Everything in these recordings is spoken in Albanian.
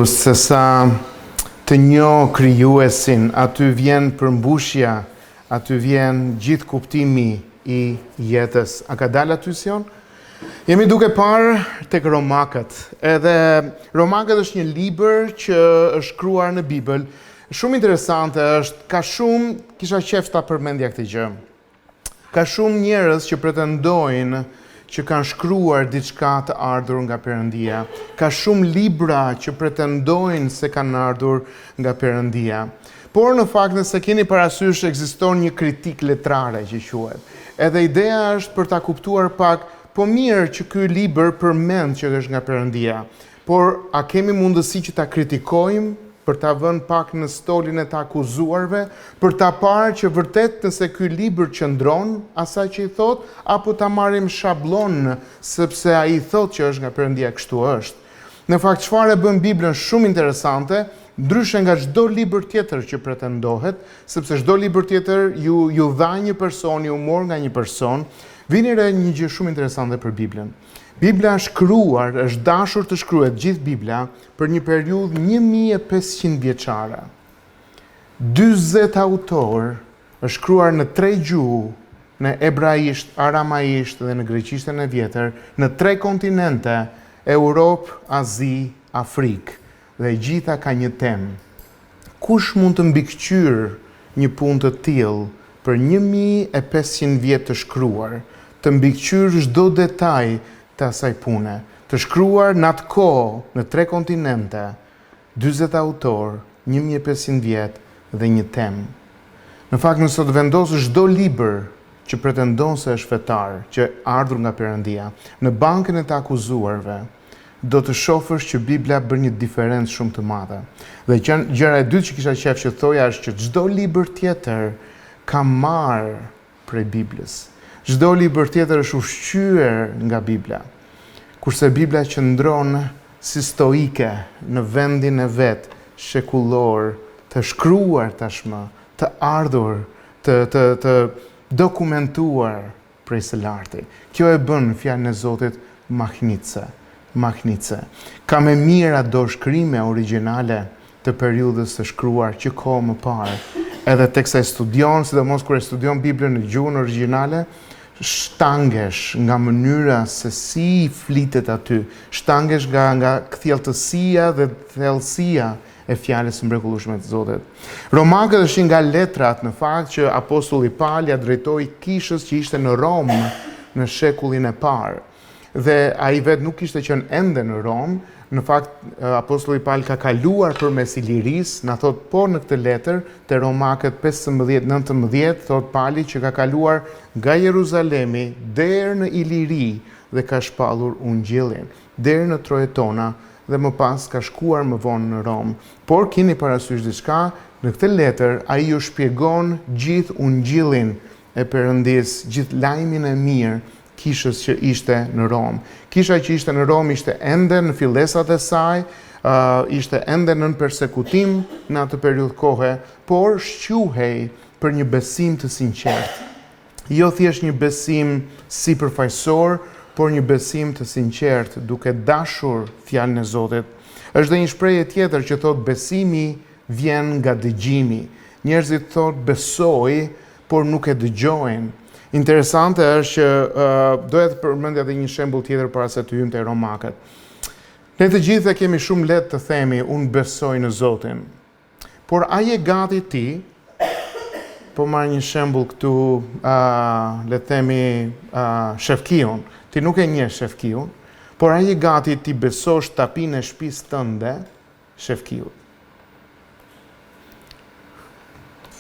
Se sa të njoh krijuesin, aty vjen përmbushja, aty vjen gjithë kuptimi i jetës. A ka dalë aty Sion? Jemi duke parë tek Romakët. Edhe Romakët është një libër që është shkruar në Bibël. Shumë interesante është, ka shumë, kisha qef ta përmendja këtë gjë. Ka shumë njerëz që pretendojnë që kanë shkruar diçka të ardhur nga Perëndia. Ka shumë libra që pretendojnë se kanë ardhur nga Perëndia. Por në fakt nëse keni parasysh ekziston një kritik letrare që quhet. Edhe ideja është për ta kuptuar pak, po mirë që ky libër përmend që është nga Perëndia. Por a kemi mundësi që ta kritikojmë, për ta vënë pak në stolin e të akuzuarve, për ta parë që vërtet nëse ky libër qëndron asaj që i thot, apo ta marrim shablon sepse ai thot që është nga Perëndia, kështu është. Në fakt çfarë bën Biblën shumë interesante, ndryshe nga çdo libër tjetër që pretendohet, sepse çdo libër tjetër ju dha një person, ju mor nga një person, vini re një gjë shumë interesante për Biblën. Bibla është shkruar, është dashur të shkruhet gjithë Bibla për një periudhë 1500 vjeçare. 40 autor është shkruar në 3 gjuhë, në ebraisht, aramaisht dhe në greqishtën e vjetër, në 3 kontinente, Europë, Azi, Afrikë, dhe gjitha ka një temë. Kush mund të mbikëqyr një punë të tillë për 1500 vjet të shkruar, të mbikëqyr çdo detaj të asaj pune, të shkruar në atë kohë, në 3 kontinente, 40 autor, 1500 vjet dhe një temë. Në fakt nëse të vendosësh çdo libër që pretendon se është fetar, që ardhur nga Perëndia, në bankën e të akuzuarve, do të shohësh që Bibla bën një diferencë shumë të madhe. Dhe gjëra e dytë që kisha qef që thoja është që çdo libër tjetër ka marrë prej Biblës. Çdo libër tjetër është ushqyer nga Bibla. Kurse Bibla qëndron si stoike në vendin e vet, shekullor, të shkruar tashmë, të ardhur, të dokumentuar prej së larti. Kjo e bën fjalën e Zotit mahnitse. Ka më mira dorëshkrime origjinale të periudhës së shkruar që kohë më parë. Edhe teksa e studion, sidomos kur e studion Biblën në gjuhën origjinale, shtangesh nga mënyra se si flitet aty, shtangesh nga kthjelltësia dhe thellësia e fjalës së mrekullueshme të Zotit. Romakët është nga letrat në fakt që apostulli Paul ja drejtoi kishës që ishte në Rom në shekullin e parë. Dhe ai vetë nuk kishte qenë ende në Rom. Në fakt, apostulli Paul ka kaluar përmes Ilirisë, na thot po në këtë letër te Romakët 15-19, thot Pauli që ka kaluar nga Jeruzalemi deri në Iliri dhe ka shpallur ungjillin, deri në Trojetona dhe më pas ka shkuar më vonë në Rom. Por keni parasysh diçka, në këtë letër ai ju shpjegon gjithë ungjillin e Perëndisë, gjithë lajmin e mirë kishës që ishte në Rom. Kisha që ishte në Rom ishte ende në fillesat e saj, ishte ende nën persekutim në atë periudhë kohe, por shquhej për një besim të sinqert. Jo thjesht një besim sipërfaqësor, por një besim të sinqert, duke dashur fjalën e Zotit. Është dhe një shprehje tjetër që thot besimi vjen nga dëgjimi. Njerëzit thot besoj, por nuk e dëgjojnë. Interesante është që doja të përmendja edhe një shembull tjetër para se të hyjmë te Romakët. Ne të gjithë kemi shumë lehtë të themi unë besoj në Zotin. Por a je gati ti? Po marr një shembull këtu, le të themi Shefkiun. Ti nuk e njeh Shefkiun, por a je gati ti besosh tapinë e shtëpisë tënde Shefkiut?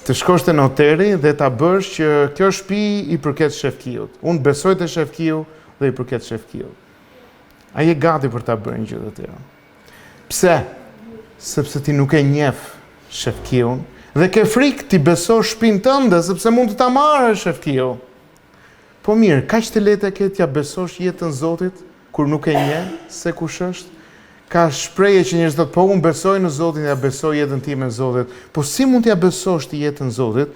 Të shkosh te noteri dhe ta bësh që kjo shtëpi i përket Shefkiut. Unë besoj te Shefkiu dhe i përket Shefkiut. A je gati për ta bërë një gjë të tillë? Pse? Sepse ti nuk e njeh Shefkiun dhe ke frikë ti besosh shtëpinë tënde sepse mund të ta marrësh Shefkiu. Po mirë, kaq të lehtë ke t'ja besosh jetën Zotit kur nuk e njeh se kush është? Ka shprehje që njerëzit thotë, po unë besoj në Zotin, ja besoj jetën time në Zotit. Po si mund t'ja besosh ti jetën Zotit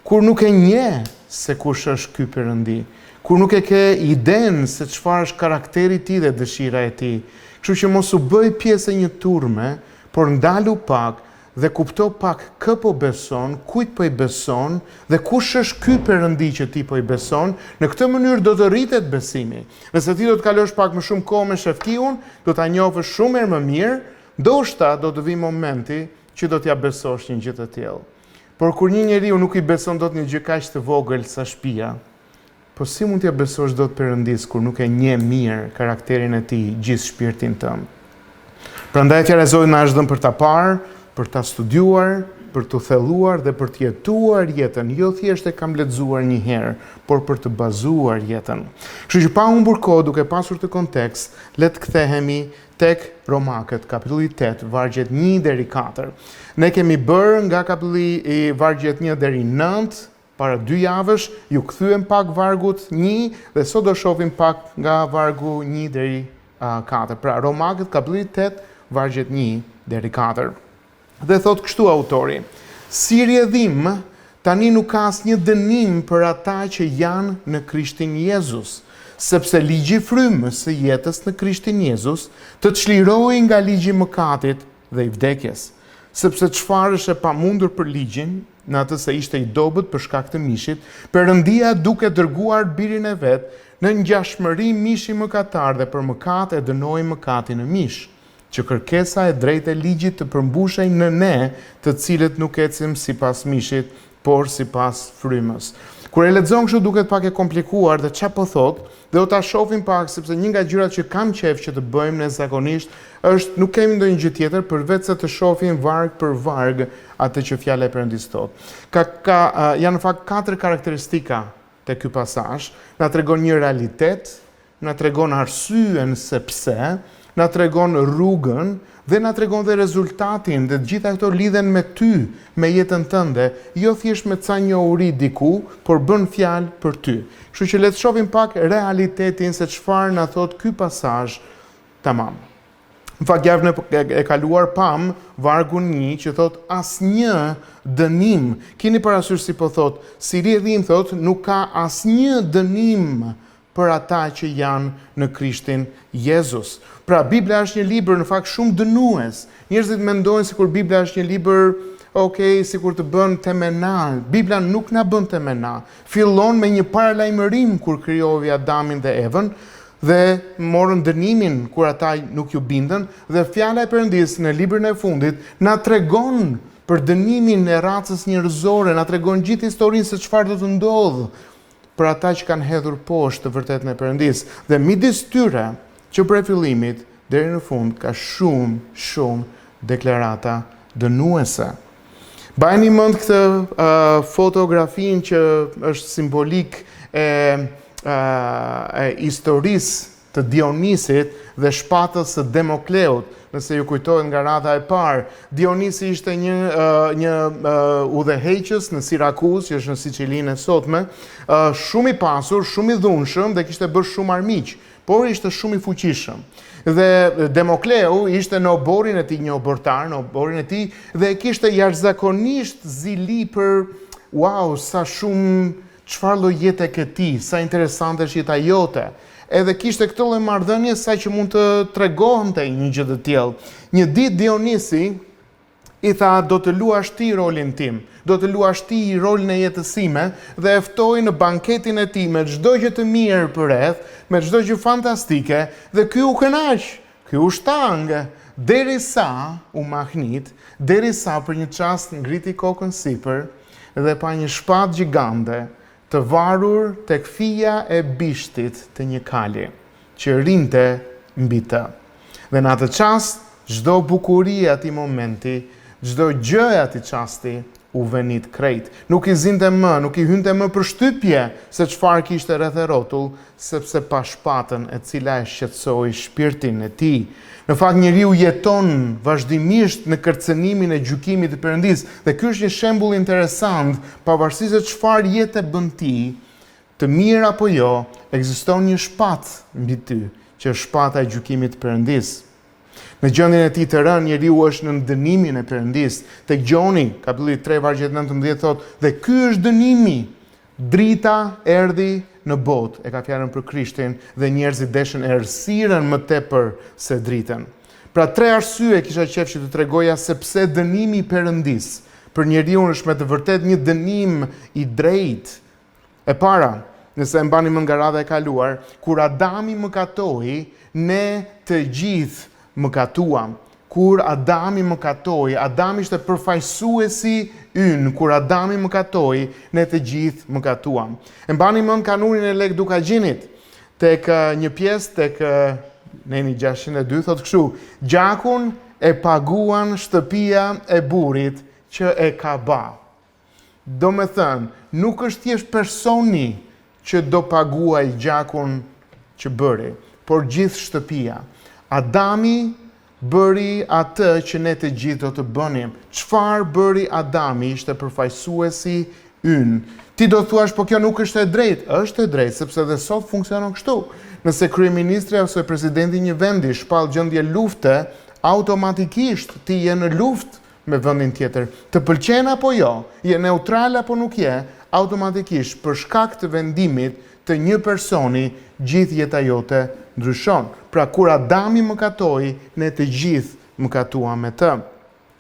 kur nuk e njeh se kush është ky Perëndi? Kur nuk e ke idenë se çfarë është karakteri i tij dhe dëshira e tij. Kështu që mos u bëj pjesë e një turme, por ndalu pak dhe kupto pak kë po beson, kujt po i beson dhe kush është ky Perëndi që ti po i beson. Në këtë mënyrë do të rritet besimi. Nëse ti do të kalosh pak më shumë kohë me shefkiun, do ta njohësh shumë më mirë, ndoshta do të vi momenti që do t'ja besosh një gjë të tillë. Por kur një njeriu nuk i beson dot një gjë kaq të vogël sa shtëpia, po si mund t'ja besosh dot Perëndis kur nuk e njeh mirë karakterin e tij, gjithë shpirtin tënd? Prandaj fjala e Zotit na është dhënë për ta parë, për ta studiuar, për të thelluar dhe për të jetuar jetën, jo thjesht e kam lexuar një herë, por për të bazuar jetën. Kështu që pa humbur kohë, duke pasur të kontekst, le të kthehemi tek Romakët, kapitulli 8, vargjet 1 deri 4. Ne kemi bërë nga kapitulli i vargjet 1 deri 9, para 2 javësh, ju kthyem pak vargut 1 dhe sot do shohim pak nga vargu 1 deri 4. Pra Romakët, kapitulli 8, vargjet 1 deri 4. Dhe thot kështu autori: si rjedhim, tani nuk ka asnjë dënim për ata që janë në Krishtin Jezus, sepse ligji i frymës së jetës në Krishtin Jezus të çlirohej nga ligji i mëkatit dhe i vdekjes. Sepse çfarë është e pamundur për ligjin, në atë se ishte i dobët për shkak të mishit, Perëndia duke dërguar birin e vet në ngjashmëri mishi mëkatar dhe për mëkat e dënoi mëkatin në mish, që kërkesa e drejtë e ligjit të përmbushej në ne, të cilët nuk ecim sipas mishit, por sipas frymës. Kur e lexon kështu duket pak e komplikuar dhe çfarë po thot, dhe do ta shohim pak sepse një nga gjërat që kam qejf që të bëjmë ne zakonisht është nuk kemi ndonjë gjë tjetër përveç se të shohim varg për varg atë që fjala e Perëndis thot. Janë në fakt 4 karakteristika te ky pasazh, na tregon një realitet, na tregon arsyen se pse, na tregon rrugën dhe na tregon dhe rezultatin, dhe gjitha këto lidhen me ty, me jetën tënde, jo thjesht me ca njohuri diku, por bën fjalë për ty. Kështu që le të shohim pak realitetin se çfarë na thot ky pasazh. Tamam. Në fakt javën e kaluar pam vargun 1 që thot asnjë dënim. Keni parasysh si po thot, si rjedhim thot, nuk ka asnjë dënim për ata që janë në Krishtin Jezus. Pra, Bibla është një libër në fakt shumë dënues. Njerëzit mendojnë sikur Bibla është një libër, sikur të bën temena. Bibla nuk na bën temena. Fillon me një paralajmërim kur krijovi Adamin dhe Evën dhe morën dënimin kur ata nuk ju bindën, dhe fjala e Perëndis në librin e fundit na tregon për dënimin e racës njerëzore, na tregon gjithë historinë se çfarë do të ndodhë për ata që kanë hedhur poshtë të vërtetën e Perëndis. Dhe midis tyre, që prej fillimit deri në fund ka shumë deklarata dënuese. Bajeni mend këtë fotografinë që është simbolik e historisë të Dionisit dhe shpatës së Demokleut. Nëse ju kujtohet nga radha e parë, Dionisi ishte një udhëheqës në Sirakuz, që është në Sicilinë e sotme, shumë i pasur, shumë i dhunshëm dhe kishte bërë shumë armiq, por ishte shumë i fuqishëm. Dhe Demokleu ishte në oborin e tij, një obortar në oborin e tij, dhe kishte jashtëzakonisht zili për wow, sa shumë, çfarë lloj jete ke ti, sa interesante është jeta jote. Edhe kishte këtë lloj marrëdhënie sa që mund të tregonte një gjë të tillë. Një ditë Dionisi i tha, do të luash ti rolin tim, do të luash ti rolin e jetës sime, dhe e ftoi në banketin e tij me çdo gjë të mirë përreth, me çdo gjë fantastike, dhe ky u kënaq, ky u shtang, derisa u mahnit, derisa për një çast ngriti kokën sipër dhe pa një shpatë gjigande të varur tek fija e bishtit të një kali, që rinte mbi të. Dhe në atë çast, çdo bukuri e atij momenti, çdo gjë e atij çasti u venit krejt. Nuk i zinte më, nuk i hynte më për shtypje se çfarë kishte rreth e rrotull, sepse pa shpatën e cila e shqetësoi shpirtin e tij. Në fakt njeriu jeton vazhdimisht në kërcënimin e gjykimit të Perëndis, dhe ky është një shembull interesant, pavarësisht se çfarë jete bën ti, të mirë apo jo, ekziston një shpatë mbi ty, që është shpata e gjykimit të Perëndis. Në gjendjen e tij të rënë, njeriu është në dënimin e Perëndis. Tek Gjoni, kapitulli 3 vargjet 19 thotë, dhe ky është dënimi. Drita erdhi në botë, e ka fjalën për Krishtin, dhe njerëzit deshën errësirën më tepër se dritën. Pra 3 arsye kisha qef që të tregoja sepse dënimi i Perëndis për njeriu është me të vërtet një dënim i drejtë. E para, nëse e mbani mend nga radha e kaluar, kur Adami mëkatoi, ne të gjithë mëkatuam. Kur Adami mëkatoi, Adami ishte përfaqësuesi ynë. Kur Adami mëkatoi, ne të gjithë mëkatuam. E mbani mend kanunin e Lekdukagjinit, tek një pjesë tek Neni 602 thotë kështu: gjakun e paguan shtëpia e burrit që e ka ba. Do me thënë, nuk është thjesht personi që do paguaj gjakun që bëri, por gjithë shtëpia. Adami bëri atë që ne të gjithë do të bënim. Çfarë bëri Adami ishte përfaqësuesi ynë. Ti do thuash, po kjo nuk është e drejtë. Është e drejtë, sepse dhe sot funksionon kështu. Nëse kryeministri ose presidenti një vendi shpall gjendje lufte, automatikisht ti je në luftë me vendin tjetër. Të pëlqen apo jo, je neutral apo nuk je, automatikisht për shkak të vendimit të një personi, gjithë jeta jote ndryshon. Pra kur Adami mëkatoi, ne të gjithë mëkatuam me të.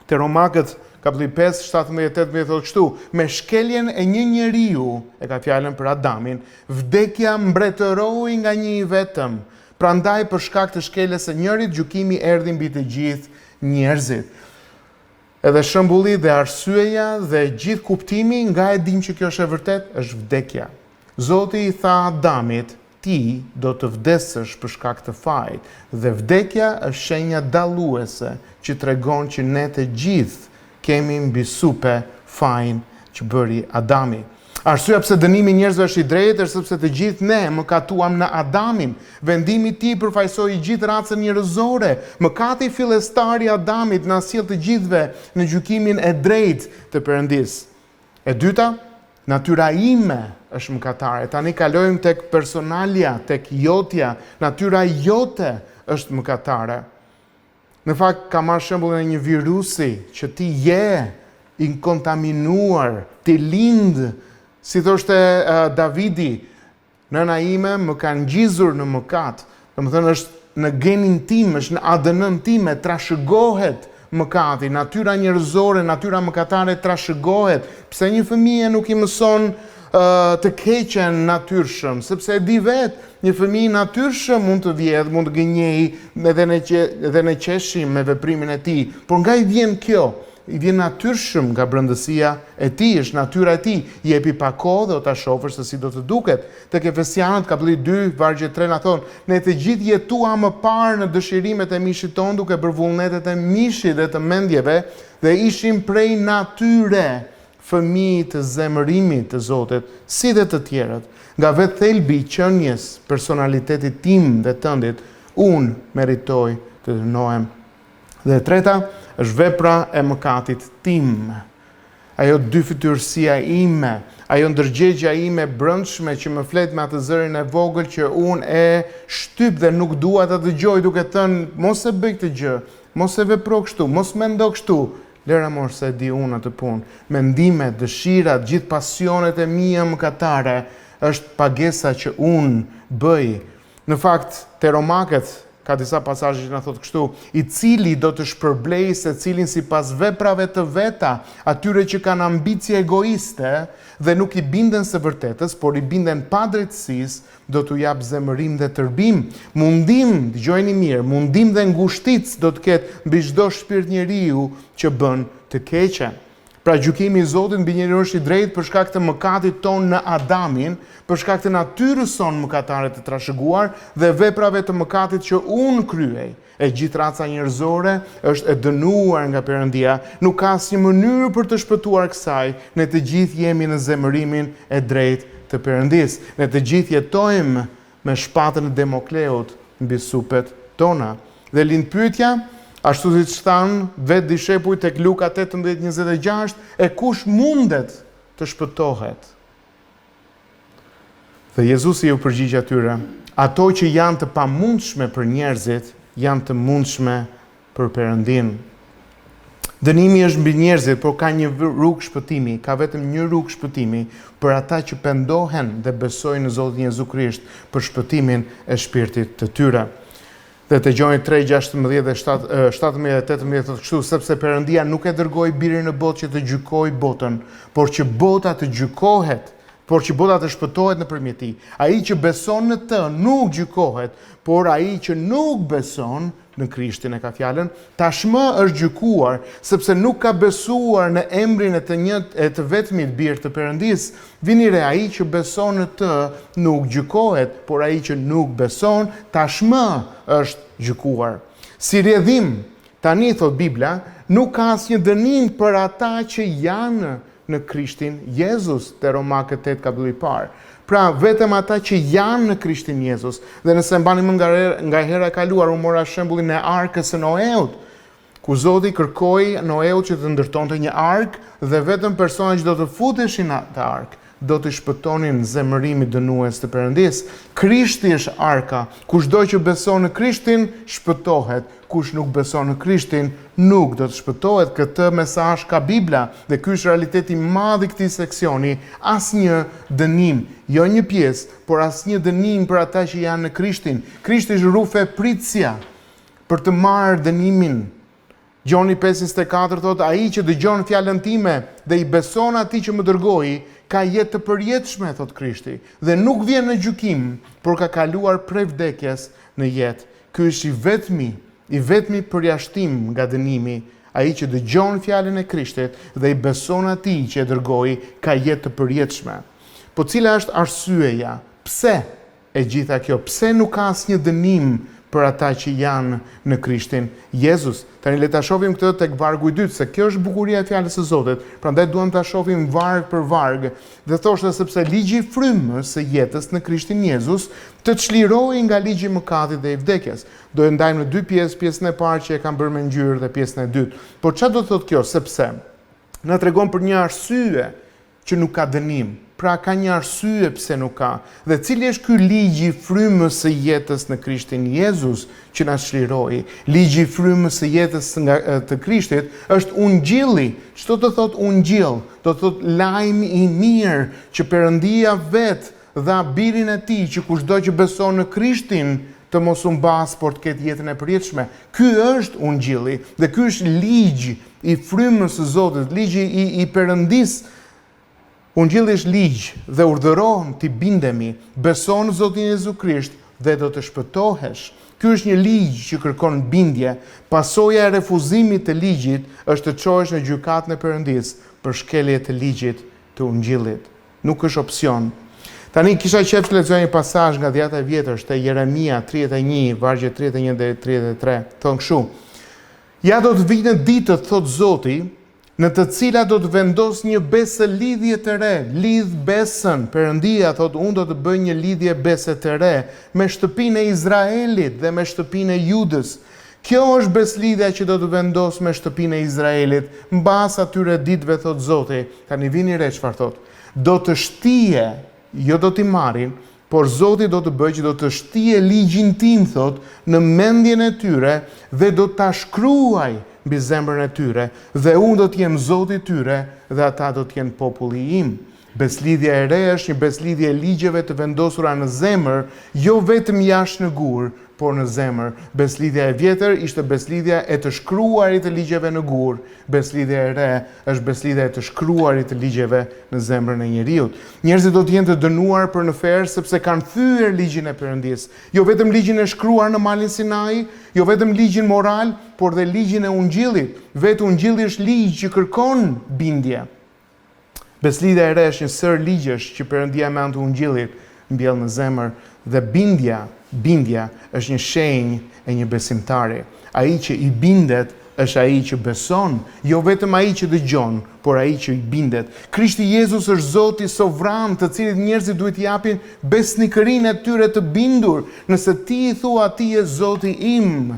Te Romakët kapitulli 5, 17-18 thotë kështu: me shkeljen e një njeriu, e ka fjalën për Adamin, vdekja mbretëroi nga një i vetëm. Prandaj për shkak të shkeljes së njërit, gjykimi erdhi mbi të gjithë njerëzit. Edhe shembulli dhe arsyeja dhe gjithë kuptimi nga e dim që kjo është e vërtet, është vdekja. Zoti i tha Adamit: ti do të vdesësh për shkak të fajit, dhe vdekja është shenja dalluese që tregon që ne të gjithë kemi mbi supe fajin që bëri Adami. Arsyeja pse dënimi i njerëzve është i drejtë është sepse të gjithë ne mëkatuam në Adamin. Vendimi i tij përfaqësoi gjithë racën njerëzore. Mëkati fillestar i Adamit na sjell të gjithëve në gjykimin e drejtë të Perëndis. E dyta, natyra ime është mëkatare. Tani kalojmë tek personalia, tek jotja. Natyra jote është mëkatare. Në fakt, ka marrë shembullin e një virusi që ti je inkontaminuar, ti lind. Si thoshte Davidi, nëna ime më ka ngjizur në mëkat. Domethënë është në genin tim, është në ADN-n tim, trashëgohet mëkati, natyra njerëzore, natyra mëkatare trashëgohet. Pse një fëmijë nuk i mëson të keqen natyrshëm, sepse e di vetë, një fëmijë natyrshëm mund të vjedh, mund të gënjej edhe në qeshim me veprimin e tij, por nga i vjen kjo? I vjen natyrshëm nga brëndësia e tij, është natyra e tij. Jepi pa kohë dhe do ta shohësh se si do të duket. Tek Efesianët kapitulli 2 vargje 3 na thon: ne të gjithë jetuam më parë në dëshirimet e mishit ton, duke bërë vullnetet e mishit dhe të mendjeve, dhe ishim prej natyre fëmijë të zemërimit të Zotit, si dhe të tjerët. Nga vetë thelbi i qenies personalitetit tim dhe tëndit, unë meritoj të dënohem. Dhe e treta është vepra e mëkatit tim. Ajo dyfytyrësia ime, ajo ndërgjegja ime brendshme që më flet me atë zërin e vogël që unë e shtyp dhe nuk dua ta dëgjoj, duke thënë mos e bëj këtë gjë, mos e vepro kështu, mos mendo kështu. Lera mor se e di unë atë punë. Mendimet, dëshirat, gjithë pasionet e mia mëkatare është pagesa që unë bëj. Në fakt, te Romakët ka disa pasazhe që na thotë kështu: i cili do të shpërblej secilin sipas veprave të veta, atyre që kanë ambicie egoiste dhe nuk i binden së vërtetës, por i binden pa drejtësisë, do t'u jap zemërim dhe tërbim. Mundim, dëgjojeni mirë, mundim dhe ngushtic do të ketë mbi çdo shpirt njeriu që bën të keqen. Pra gjykimi i Zotit mbi njeriu është i drejtë për shkak të mëkatit ton në Adamin, për shkak të natyrës son mëkatare të trashëguar dhe veprave të mëkatit që unë kryej. E gjithë raca njerëzore është e dënuar nga Perëndia, nuk ka asnjë mënyrë për të shpëtuar kësaj. Ne të gjithë jemi në zemërimin e drejtë të Perëndis. Ne të gjithë jetojmë me shpatën e Demokleut mbi supet tona. Dhe lind pyetja, ashtu siç thanë vetë dishepujt tek Luka 18:26, e kush mundet të shpëtohet? Dhe Jezusi u përgjigj atyre: ato që janë të pamundshme për njerëzit, janë të mundshme për Perëndin. Dënimi është mbi njerëzit, por ka një rrugë shpëtimi, ka vetëm një rrugë shpëtimi për ata që pendohen dhe besojnë në Zotin Jezu Krisht për shpëtimin e shpirtit të tyre. Dhe të gjoni 3, 16 dhe 17 dhe 18 të kështu, sepse Perëndia nuk e dërgoi birin në botë që të gjykojë botën, por që bota të gjykohet, por që bota të shpëtohet nëpërmjet tij. Ai që beson në të nuk gjykohet, por ai që nuk beson në Krishtin, e ka fjalën, tashmë është gjykuar, sepse nuk ka besuar në emrin e të vetmit bir të Perëndisë. Vini re, ai që beson në të nuk gjykohet, por ai që nuk beson tashmë është gjykuar. Si rrjedhim, tani thot Bibla, nuk ka asnjë dënim për ata që janë në Krishtin Jezus, te Romakët 8 kapitulli i parë. Pra, vetëm ata që janë në Krishtin Jezus. Dhe nëse mbani mend nga hera e kaluar, u mora shembullin e arkës së Noeut, ku Zoti kërkoi Noeut që të ndërtonte një ark dhe vetëm personat që do të futeshin atë ark do të shpëtonin zemërimit dënues të Perëndisë. Krishti është arka. Kushdo që beson në Krishtin shpëtohet. Kush nuk beson në Krishtin nuk do të shpëtohet. Këtë mesazh ka Bibla dhe ky është realiteti i madh i këtij seksioni. Asnjë dënim, jo një pjesë, por asnjë dënim për ata që janë në Krishtin. Krishti është rrufe pritësia për të marrë dënimin. Gjoni 5:24 thot, ai që dëgjon fjalën time dhe i beson atij që më dërgoi, ka jetë të përjetshme, thot Krishti, dhe nuk vjen në gjykim, por ka kaluar prej vdekjes në jetë. Ky është i vetmi përjashtim nga dënimi. Ai që dëgjon fjalën e Krishtit dhe i beson atij që e dërgoi, ka jetë të përjetshme. Po cila është arsyeja? Pse e gjitha kjo? Pse nuk ka asnjë dënim për ata që janë në Krishtin Jezus? Tani le ta shohim këtë tek vargu i dytë, se kjo është bukuria e fjalës së Zotit. Prandaj duam ta shohim varg për varg. Dhe thoshte sepse ligji i frymës së jetës në Krishtin Jezus të çlirohej nga ligji i mëkatit dhe i vdekjes. Do e ndajmë në dy pjesë, pjesën e parë që e kam bërë me ngjyrë dhe pjesën e dytë. Por çfarë do thotë kjo? Sepse na tregon për një arsye që nuk ka dënim. Pra ka një arsye pse nuk ka. Dhe cili është ky ligji i frymës së jetës në Krishtin Jezus që na çliroi? Ligji i frymës së jetës të Krishtit është ungjilli. Ç'do të thotë ungjill? Do të thotë lajmi i mirë që Perëndia vet dha birin e tij që kushdo që beson në Krishtin të mos u mbas, por të ketë jetën e përjetshme. Ky është ungjilli dhe ky është ligj i frymës së Zotit, ligji i Perëndisë. Ungjilli është ligj dhe urdhëron të bindemi, beson në Zotin Jezu Krisht dhe do të shpëtohesh. Ky është një ligj që kërkon bindje. Pasoja e refuzimit të ligjit është të çohesh në gjykatën e Perëndisë për shkelje të ligjit të ungjillit. Nuk është opsion. Tani kisha qejf të lexoj një pasazh nga Dhjata e Vjetër te Jeremia 31, vargje 31 dhe 33. Thon kështu: Ja do të vinë ditët, thot Zoti, në të cilat do të vendos një besë lidhje të re, lidh besën. Perëndia thot, unë do të bëj një lidhje bese të re me shtëpinë e Izraelit dhe me shtëpinë e Judës. Kjo është beslidhja që do të vendos me shtëpinë e Izraelit mbas atyre ditëve, thot Zoti. Tani vini re çfarë thot. Do të shtije, jo do t'i marrin, por Zoti do të bëjë që do të shtije ligjin tim, thot, në mendjen e tyre dhe do ta shkruaj mbi zemrën e tyre, dhe unë do t'jem Zoti i tyre dhe ata do t'jenë populli im. Beslidhja e re është një beslidhje e ligjeve të vendosura në zemër, jo vetëm jashtë në gur, por në zemër. Beslidhja e vjetër ishte beslidhja e të shkruarit të ligjeve në gur. Beslidhja e re është beslidhja e të shkruarit të ligjeve në zemrën e njeriut. Njerëzit do të jenë të dënuar për në ferë sepse kanë thyer ligjin e Perëndisë. Jo vetëm ligjin e shkruar në malin Sinai, jo vetëm ligjin moral, por dhe ligjin e ungjillit. Vetë ungjilli është ligj që kërkon bindje. Beslidhja e re është një sër ligjesh që Perëndia me anë të ungjillit mbjell në zemër, dhe bindja është një shenjë e një besimtari. Ai që i bindet është ai që beson, jo vetëm ai që dëgjon, por ai që i bindet. Krishti Jezus është Zoti sovran, të cilit njerëzit duhet t'i japin besnikërinë e tyre të bindur. Nëse ti i thua atij je Zoti im,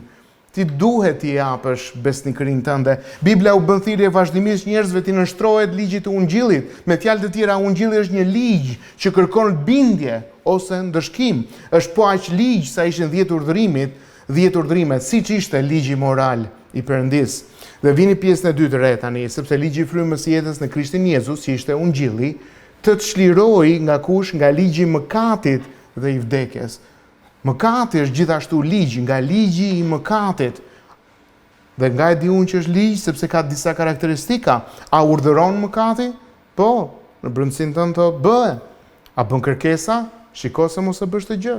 ti duhet t'i japësh besnikërinë tënde. Bibla u bën thirrje vazhdimisht njerëzve t'i nënshtrohet ligjit të ungjillit. Me fjalë të tjera, ungjilli është një ligj që kërkon bindje ose ndëshkim. Është po aq ligj sa ishin 10 urdhrimet, siç ishte ligji moral i Perëndisë. Dhe vini pjesën e dytë re tani, sepse ligji i frymës së jetës në Krishtin Jezus, që ishte ungjilli, të çliroi nga kush? Nga ligji i mëkatit dhe i vdekjes. Mëkati është gjithashtu ligj, nga ligji i mëkatit. Dhe nga e di unë që është ligj, sepse ka disa karakteristika. A urdhëron mëkati? Po, në brendësinë tënde thotë bëhe. A bën kërkesa? Shiko se mos e bësh të gjë.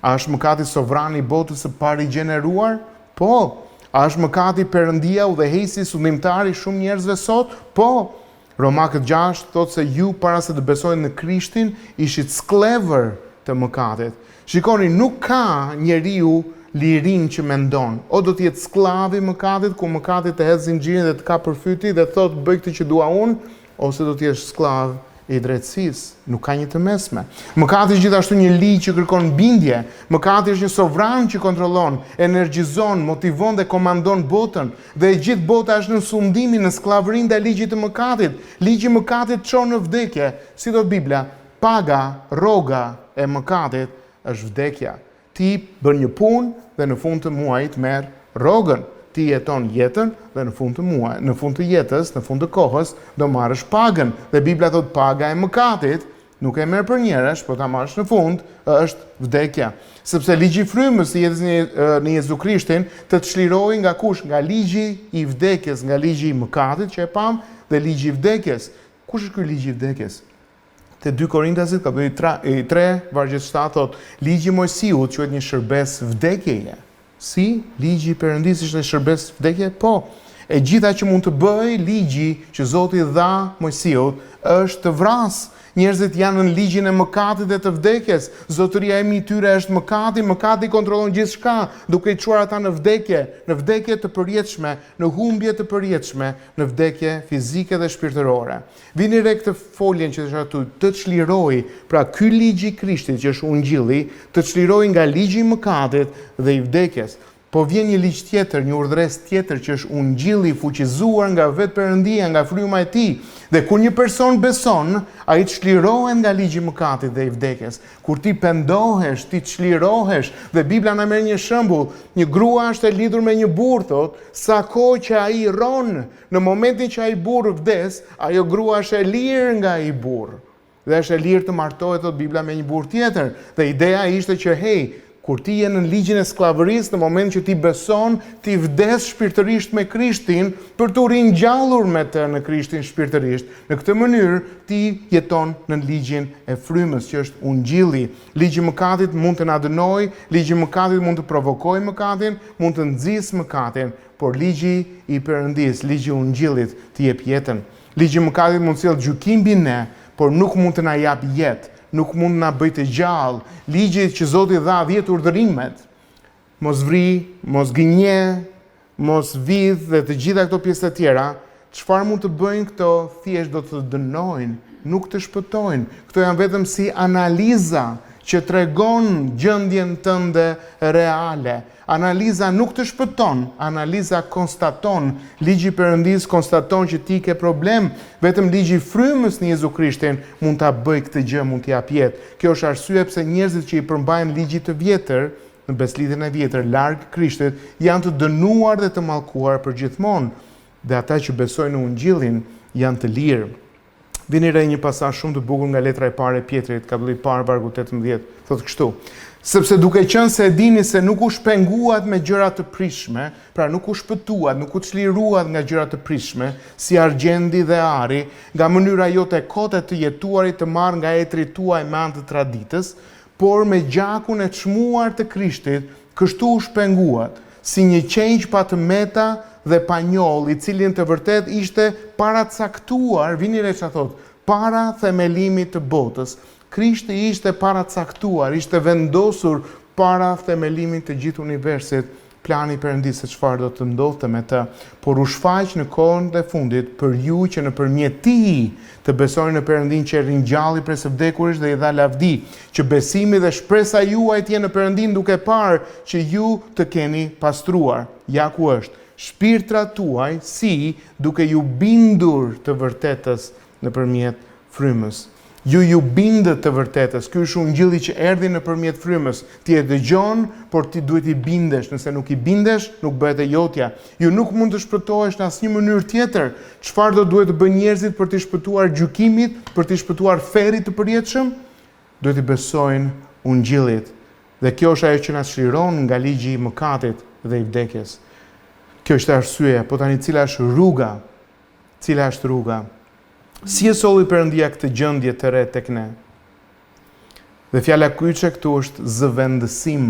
A është mëkati sovran i botës së parigjeneruar? Po. A është mëkati Perëndia udhëheqësi sundimtari shumë njerëzve sot? Po. Romakët 6 thotë se ju para se të besojnë në Krishtin ishit sklever të mëkatit. Shikoni, nuk ka njeriu lirin që mendon. O do të jetë skllav i mëkatit, ku mëkati të hedh zinxhirin dhe të ka përfyti dhe thotë bëj këtë që dua unë, ose do të jesh skllav i drejtësisë. Nuk ka një të mesme. Mëkati është gjithashtu një ligj që kërkon bindje. Mëkati është një sovran që kontrollon, energjizon, motivon dhe komandon botën. Dhe e gjithë bota është në sundimin, në skllavërinë ndaj ligjit të mëkatit. Ligji i mëkatit çon në vdekje. Si thot Bibla, paga, rroga e mëkatit është vdekja. Ti bën një punë dhe në fund të muajit merr rrogën. Ti jeton jetën dhe në fund të muajit, në fund të jetës, në fund të kohës do marrësh pagën. Dhe Bibla thot paga e mëkatit nuk e merr për njerësh, por ta marrësh në fund është vdekja. Sepse ligji i frymës i jetës në Jezu Krishtin të çlirohej nga kush? Nga ligji i vdekjes, nga ligji i mëkatit që e pam dhe ligji i vdekjes. Kush është ky ligji i vdekjes? Te 2 Korintasit, kapitulli 3, vargjet 7 thot, ligji i Mojsiut quhet një shërbes vdekjeje. Si? Ligji i Perëndisë ishte shërbes vdekje? Po. E gjitha që mund të bëj ligji që Zoti dha Mojsiut është të vrasë. Njerëzit janë në ligjin e mëkatit dhe të vdekjes. Zotëria e tyre është mëkati, mëkati kontrollon gjithçka, duke i çuar ata në vdekje të përjetshme, në humbje të përjetshme, në vdekje fizike dhe shpirtërore. Vini re këtë foljen që është aty, të çliroj, pra ky ligj i Krishtit që është ungjilli, të çliroj nga ligji i mëkatit dhe i vdekjes. Po vjen një ligj tjetër, një urdhëres tjetër që është ungjilli fuqizuar nga vetë Perëndia, nga fryma e tij. Dhe kur një person beson, ai çlirohet nga ligji i mëkatit dhe i vdekjes. Kur ti pendohesh, ti çlirohesh. Dhe Bibla na merr një shembull, një grua është e lidhur me një burr, thotë, sa kohë që ai rron, në momentin që ai burr vdes, ajo grua është e lirë nga ai burr. Dhe është e lirë të martohet, thotë Bibla, me një burr tjetër. Dhe ideja ishte që kur ti je në ligjin e skllavërisë, në moment që ti beson, ti vdes shpirtërisht me Krishtin për të ringjallur me të në Krishtin shpirtërisht. Në këtë mënyrë ti jeton në ligjin e frymës, që është ungjilli. Ligji i mëkatit mund të na dënojë, ligji i mëkatit mund të provokojë mëkatin, mund të nxjisë mëkatin, por ligji i Perëndisë, ligji i ungjillit të jep jetën. Ligji i mëkatit mund të sjellë gjykim mbi ne, por nuk mund të na jap jetë. Nuk mund na bëj të gjallë. Ligji që Zoti dha 10 urdhërimet. Mos vri, mos gënje, mos vidh dhe të gjitha këto pjesë të tjera, çfarë mund të bëjnë këto? Thjesht do të dënojnë, nuk të shpëtojnë. Këto janë vetëm si analiza që tregon gjendjen tënde reale. Analiza nuk të shpëton, analiza konstaton. Ligji i Perëndisë konstaton që ti ke problem, vetëm ligji i frymës në Jezu Krishtin mund ta bëj këtë gjë, mund t'i jap jetë. Kjo është arsye pse njerëzit që i përmbajnë ligjit të vjetër, në beslidhjen e vjetër larg Krishtit, janë të dënuar dhe të mallkuar përgjithmonë, dhe ata që besojnë në ungjillin janë të lirë. Vini re një pasazh shumë të bukur nga letra e parë e Pjetrit, kapitulli i parë, vargu 18, thotë kështu: sepse duke qenë se e dini se nuk u shpenguat me gjëra të prishme, pra nuk u shpëtuat, nuk u çliruat nga gjëra të prishme, si argjendi dhe ari, nga mënyra jote e kote të jetuarit të marrë nga etri tuaj me anë të traditës, por me gjakun e çmuar të Krishtit, kështu u shpenguat, si një qenj pa të meta dhe pa njoll, i cili në të vërtet ishte paracaktuar, vini re çfarë thotë, para themelimit të botës. Krishti ishte paracaktuar, ishte vendosur para themelimit të gjithë universit, plani i Perëndisë se çfarë do të ndodhte me të, por u shfaq në kohën e fundit për ju që nëpërmjet tij të besoni në Perëndin që ringjalli prej së vdekurit dhe i dha lavdi, që besimi dhe shpresa juaj të jenë në Perëndin duke parë që ju të keni pastruar. Ja ku është shpirtrat tuaj, si duke ju bindur të vërtetës nëpërmjet frymës. Ju bindët të vërtetës. Ky është ungjilli që erdhi nëpërmjet frymës. Ti e dëgjon, por ti duhet i bindesh. Nëse nuk i bindesh, nuk bëhet e jotja. Ju nuk mund të shpëtohesh në asnjë mënyrë tjetër. Çfarë do duhet të bëjnë njerëzit për të shpëtuar gjykimit, për të shpëtuar ferrit të përjetshëm? Duhet i besojnë ungjillit Dhe kjo është ajo që na çliron nga ligji i mëkatit dhe i vdekjes. Kjo është arsyeja, po tani cila është rruga? Cila është rruga? Si e solli Perëndia këtë gjendje të re tek ne? Dhe fjala kyçe këtu është zëvendësim.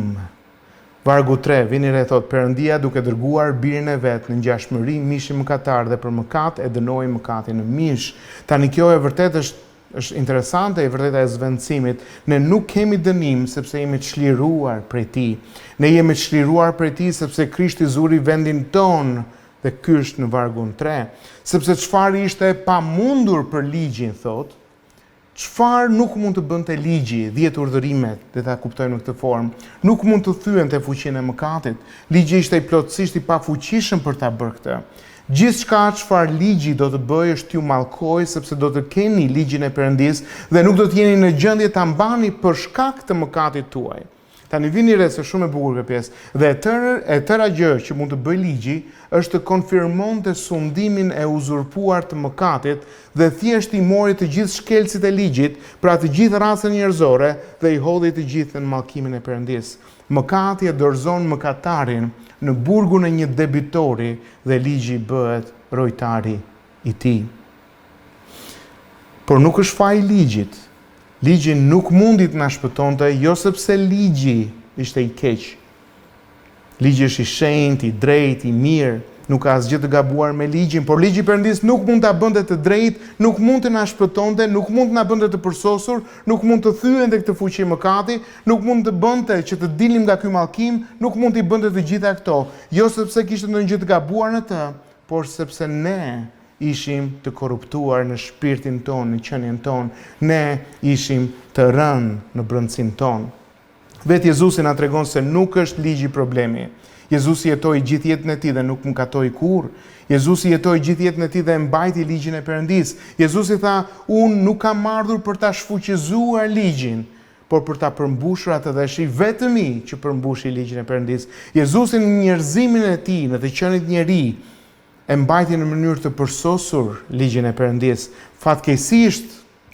Vargu 3, vini re thot, Perëndia duke dërguar birin e vet në ngjashmëri mishin mëkatar dhe për mëkat e dënoi mëkatin në mish. Tani kjo e vërtet është interesante, e vërteta e zvendësimit. Ne nuk kemi dënim sepse jemi të çliruar prej tij. Ne jemi të çliruar prej tij sepse Krishti zuri vendin ton. Dhe ky është në vargun 3. Sepse çfarë ishte e pamundur për ligjin, thot, çfarë nuk mund të bënte ligji, 10 urdhërimet, dhe ta kuptojmë në këtë formë, nuk mund të thyente fuqinë e mëkatit. Ligji ishte i plotësisht i pafuqishëm për ta bërë këtë. Gjithçka çfarë ligji do të bëjë është t'ju mallkojë, sepse do të keni ligjin e Perëndisë dhe nuk do të jeni në gjendje ta mbani për shkak të mëkatit tuaj. Tani vini re se shumë e bukur kjo pjesë. Dhe e tëra gjë që mund të bëj ligji është të konfirmonte sundimin e uzurpuar të mëkatit dhe thjesht i mori të gjithë shkelcit e ligjit, pra të gjithë racën njerëzore dhe i hodhi të gjithë në mallkimin e Perëndisë. Mëkati e dorëzon mëkatarin në burgun e një debitori dhe ligji bëhet rojtari i tij. Por nuk është faji i ligjit. Ligji nuk mundi të na shpëtonte, jo sepse ligji ishte i keq. Ligji është i shenjtë, i drejtë, i mirë, nuk ka asgjë të gabuar me ligjin, por ligji i Perëndisë nuk mund ta bënte të drejtë, nuk mund të na shpëtonte, nuk mund të na bënte të përsosur, nuk mund të thyente këtë fuqi mëkati, nuk mund të bënte që të dilim nga ky mallkim, nuk mund t'i bënte të gjitha këto, jo sepse kishte ndonjë gjë të gabuar në të, por sepse ne ishim të korruptuar në shpirtin ton, në qenien ton, ne ishim të rënë në brendësinë ton. Vetë Jezusi na tregon se nuk është ligji problemi. Jezusi jetoi gjithë jetën e tij dhe nuk mëkatoi kurrë. Jezusi jetoi gjithë jetën e tij dhe mbajti ligjin e Perëndisë. Jezusi tha, unë nuk kam ardhur për ta shfuqizuar ligjin, por për ta përmbushur atë, dhe është i vetmi që përmbushi ligjin e Perëndisë. Jezusi në njerëzimin e tij, në të qenit njeri, e mbajti në mënyrë të përsosur ligjin e Perëndisë.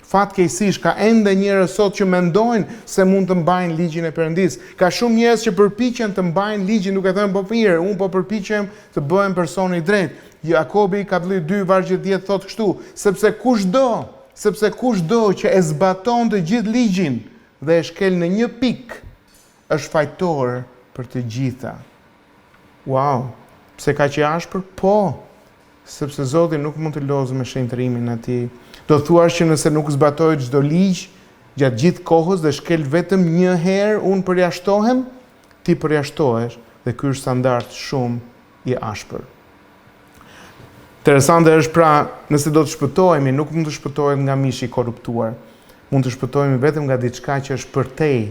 Fatkeqësisht ka ende njerëz sot që mendojnë se mund të mbajnë ligjin e Perëndisë. Ka shumë njerëz që përpiqen të mbajnë ligjin duke thënë po mirë, unë po përpiqem të bëhem person i drejtë. Jakobi kapitulli 2 vargu 10 thotë kështu, sepse kushdo që e zbaton të gjithë ligjin dhe e shkel në një pikë, është fajtor për të gjitha. Wow! Pse ka që ashpër? Po, sepse Zoti nuk mund të lozë me shenjtërimin e tij. Do thuash që nëse nuk zbatohet çdo ligj gjatë gjithë kohës dhe shkel vetëm një herë unë përjashtohem, ti përjashtohesh dhe ky është standard shumë i ashpër. Interesante është pra, nëse do të shpëtohemi, nuk mund të shpëtohet nga mishi i korruptuar. Mund të shpëtohemi vetëm nga diçka që është përtej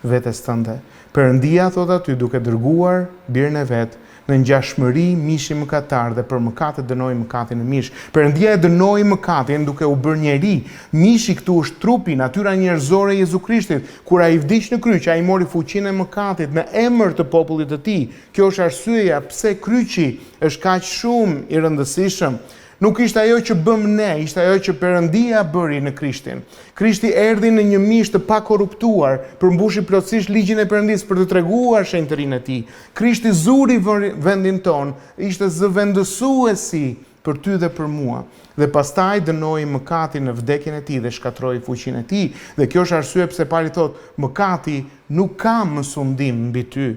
vetes tënde. Perëndia thot aty duke dërguar birin e vet në ngjashmëri mishin mëkatar dhe për mëkat e dënoi mëkatin në mish. Perëndia e dënoi mëkatin duke u bërë njeri. Mishi këtu është trupi, natyra njerëzore e Jezu Krishtit. Kur ai vdiq në kryq, ai mori fuqinë e mëkatit në emër të popullit të tij. Kjo është arsyeja pse kryqi është kaq shumë i rëndësishëm. Nuk ishte ajo që bëm ne, ishte ajo që Perëndia bëri në Krishtin. Krishti erdhi në një mish të pakorruptuar, përmbushi plotësisht ligjin e Perëndisë për të treguar shenjtërinë e tij. Krishti zuri vendin ton, ishte zëvendësuesi për ty dhe për mua. Dhe pastaj dënoi mëkatin në vdekjen e tij dhe shkatroi fuqinë e tij. Dhe kjo është arsye pse Pali thotë, mëkati nuk ka më sundim mbi ty.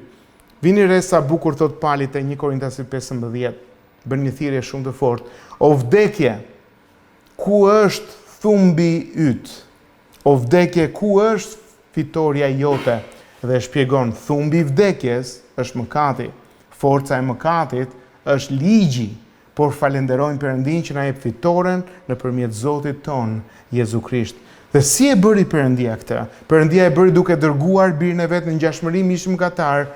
Vini re sa bukur thot Pali te 1 Korintasit 15. Bën një thirrje shumë të fortë. O vdekje, ku është thumbi yt? O vdekje, ku është fitoria jote? Dhe shpjegon, thumbi i vdekjes është mëkati. Forca e mëkatit është ligji, por falenderojmë Perëndin që na jep fitoren nëpërmjet Zotit ton, Jezu Krisht. Dhe si e bëri Perëndia këtë? Perëndia e bëri duke dërguar birin e vet në ngjashmëri mish mëkatar,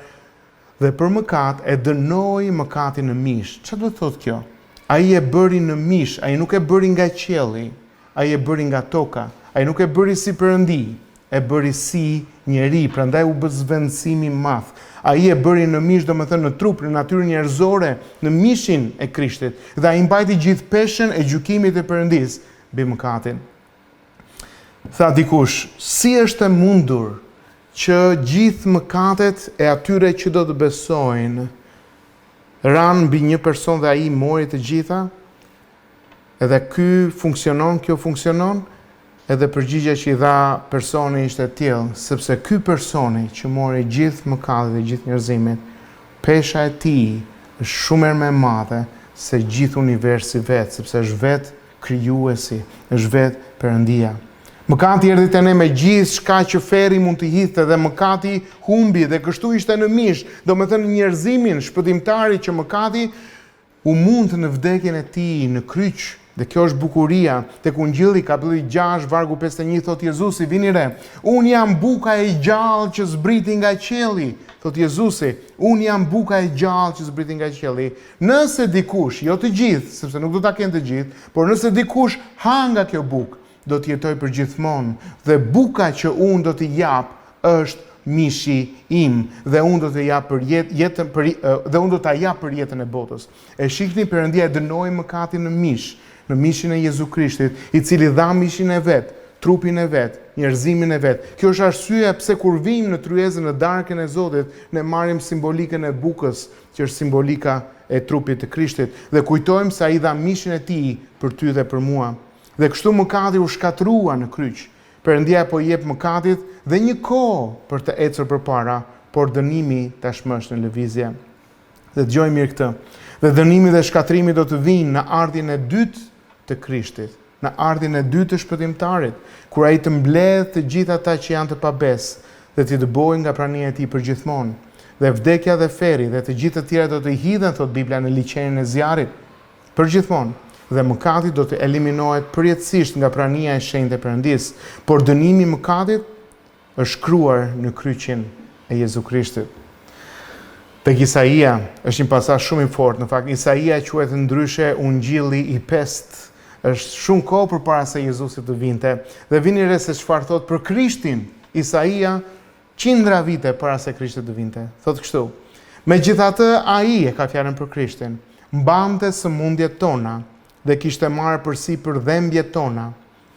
dhe për mëkat e dënoi mëkatin në mish. Çfarë do të thotë kjo? Ai e bëri në mish, ai nuk e bëri nga qielli, ai e bëri nga toka, ai nuk e bëri si Perëndi, e bëri si njeri, prandaj u bë zvendësimi i madh. Ai e bëri në mish, domethënë në trup, në natyrën njerëzore, në mishin e Krishtit, dhe ai mbajti gjithë peshën e gjykimit të Perëndisë mbi mëkatin. Tha dikush, si është e mundur që gjithë mëkatet e atyre që do të besojnë ranë mbi një person dhe ai mori të gjitha, edhe kjo funksionon, edhe përgjigja që i dha personi ishte tillë, sepse ky personi që mori gjithë mëkatet dhe gjithë njerëzimin, pesha e tij është shumë më e madhe se gjithë universi vetë, sepse është vetë krijuesi, është vetë Perëndia. Mëkati erdhi te ne me gjithë shka që ferri mund të hidhte dhe mëkati humbi dhe kështu ishte në mish, domethënë njerëzimin shpëtimtari që mëkati u mund në vdekjen e tij në kryq. Dhe kjo është bukuria. Tek Ungjilli kapitulli 6 vargu 51 thot Jezusi, vini re, unë jam buka e gjallë që zbriti nga qielli. Thot Jezusi, unë jam buka e gjallë që zbriti nga qielli. Nëse dikush, jo të gjithë, sepse nuk do ta kenë të gjithë, por nëse dikush ha nga kjo bukë, do të jetoj për gjithmonë. Dhe buka që unë do t'i jap është mishi im dhe unë do të jap për jetën dhe unë do ta jap për jetën e botës. E shihni, Perëndia e dënoi mëkatin në mishin e Jezu Krishtit, i cili dha mishin e vet, trupin e vet, njerëzimin e vet. Kjo është arsyeja pse kur vijmë në tryezën e darkën e Zotit, ne marrim simbolikën e bukës, që është simbolika e trupit të Krishtit, dhe kujtojmë se ai dha mishin e tij për ty dhe për mua. Dhe kështu mëkati u shkatrua në kryq. Perëndia po i jep mëkatit dhe një kohë për të ecur përpara, por dënimi tashmë është në lëvizje. Dhe dëgjoj mirë këtë. Dhe dënimi dhe shkatrimi do të vinë në ardhjen e dytë të Krishtit, në ardhjen e dytë të shpëtimtarit, kur ai të mbledh të gjithë ata që janë të pabesë dhe t'i dëbojë nga prania e tij përgjithmonë. Dhe vdekja dhe ferri dhe të gjithë të tjerë do të hidhen, thot Bibla, në liçenin e zjarrit përgjithmonë. Dhe mëkati do të eliminohet përjetësisht nga prania e shenjtë e Perëndis, por dënimi i mëkatit është shkruar në kryqin e Jezu Krishtit. Tek Isaia është një pasazh shumë i fortë. Në fakt Isaia quhet ndryshe Ungjilli i pestë. Është shumë kohë përpara se Jezusi të vinte. Dhe vini re se çfarë thot për Krishtin. Isaia qindra vite para se Krishti të vinte. Thot kështu: megjithatë ai e ka fjalën për Krishtin, mbante sëmundjet tona dhe kishte marrë përsipër dhembjet tona.